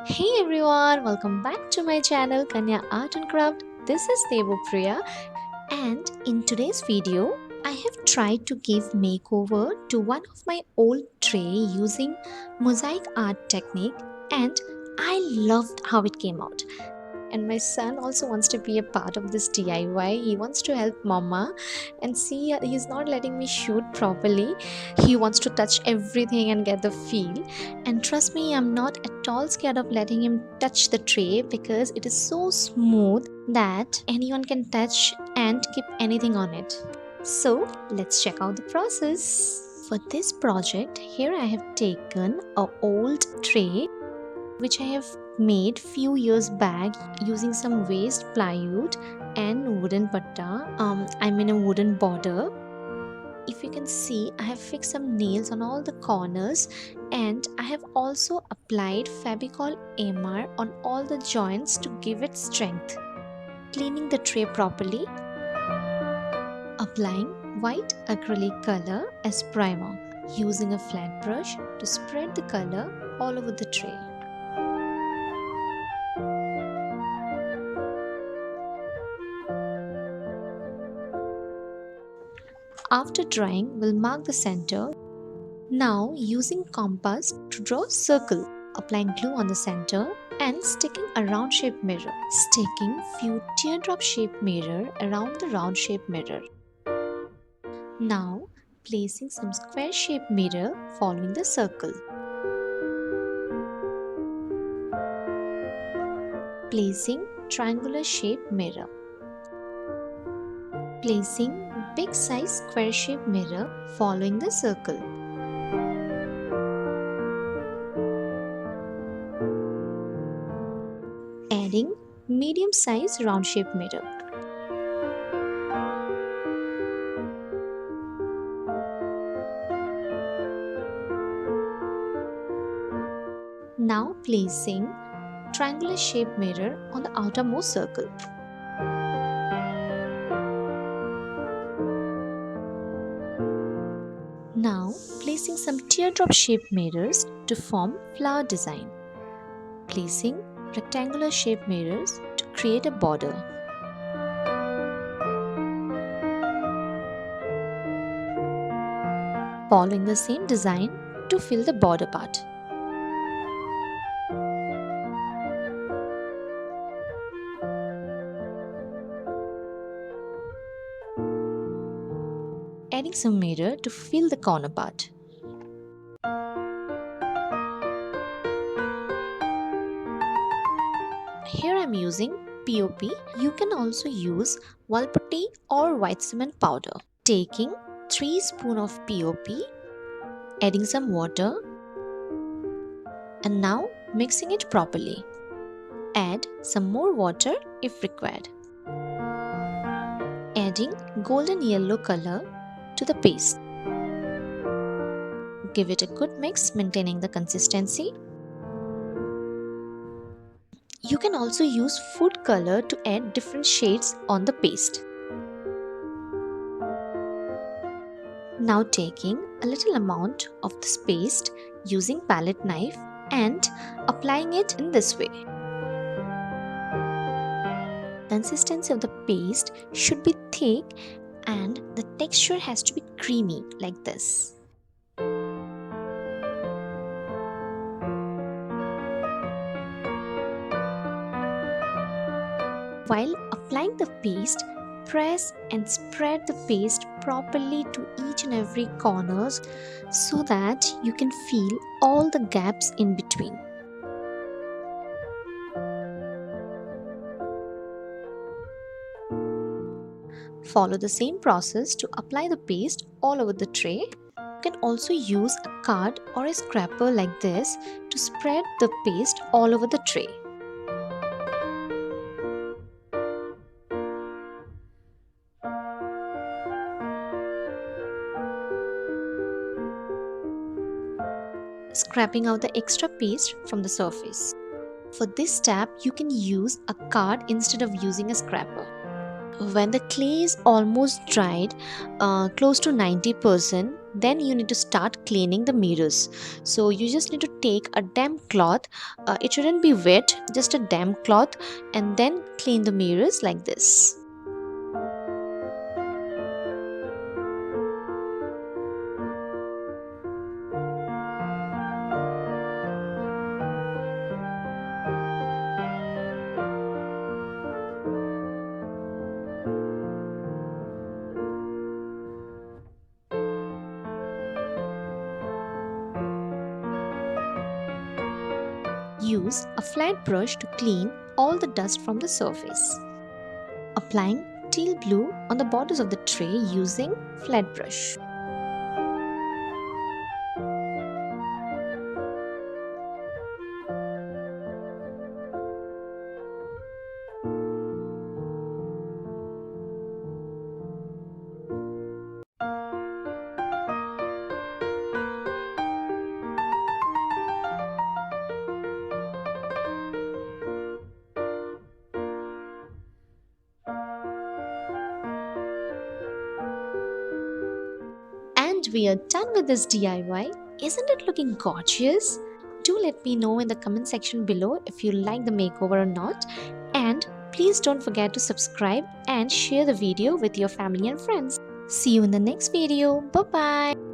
Hey everyone, welcome back to my channel Kanya Art and Craft. This is Priya, and in today's video I have tried to give makeover to one of my old tray using mosaic art technique, and I loved how it came out. And my son also wants to be a part of this DIY. He wants to help mama, and see, he's not letting me shoot properly. He wants to touch everything and get the feel. And trust me, I'm not at all scared of letting him touch the tray because it is so smooth that anyone can touch and keep anything on it. So let's check out the process. For this project, here I have taken a old tray which I have made few years back using some waste plywood and wooden patta. A wooden border. If you can see, I have fixed some nails on all the corners, and I have also applied Fabicol MR on all the joints to give it strength. Cleaning the tray properly. Applying white acrylic color as primer. Using a flat brush to spread the color all over the tray. After drying, we'll mark the center. Now using compass to draw a circle, applying glue on the center and sticking a round shaped mirror. Sticking few teardrop shaped mirror around the round shaped mirror. Now placing some square shaped mirror following the circle. Placing triangular shaped mirror. Placing big size square shaped mirror following the circle. Adding medium size round shaped mirror. Now placing triangular shaped mirror on the outermost circle. Now placing some teardrop shaped mirrors to form flower design. Placing rectangular shaped mirrors to create a border. Following the same design to fill the border part. Adding some mirror to fill the corner part. Here I am using POP. You can also use wall putty or white cement powder. Taking 3 spoons of POP, adding some water, and now mixing it properly. Add some more water if required. Adding golden yellow color to the paste. Give it a good mix, maintaining the consistency. You can also use food color to add different shades on the paste. Now taking a little amount of this paste using palette knife and applying it in this way. Consistency of the paste should be thick and the texture has to be creamy like this. While applying the paste, press and spread the paste properly to each and every corners so that you can feel all the gaps in between. Follow the same process to apply the paste all over the tray. You can also use a card or a scraper like this to spread the paste all over the tray. Scraping out the extra paste from the surface. For this step, you can use a card instead of using a scraper. When the clay is almost dried, close to 90%, then you need to start cleaning the mirrors. So you just need to take a damp cloth, it shouldn't be wet, just a damp cloth, and then clean the mirrors like this. Use a flat brush to clean all the dust from the surface. Applying teal blue on the borders of the tray using flat brush. And we are done with this DIY. Isn't it looking gorgeous? Do let me know in the comment section below if you like the makeover or not. And please don't forget to subscribe and share the video with your family and friends. See you in the next video. Bye bye.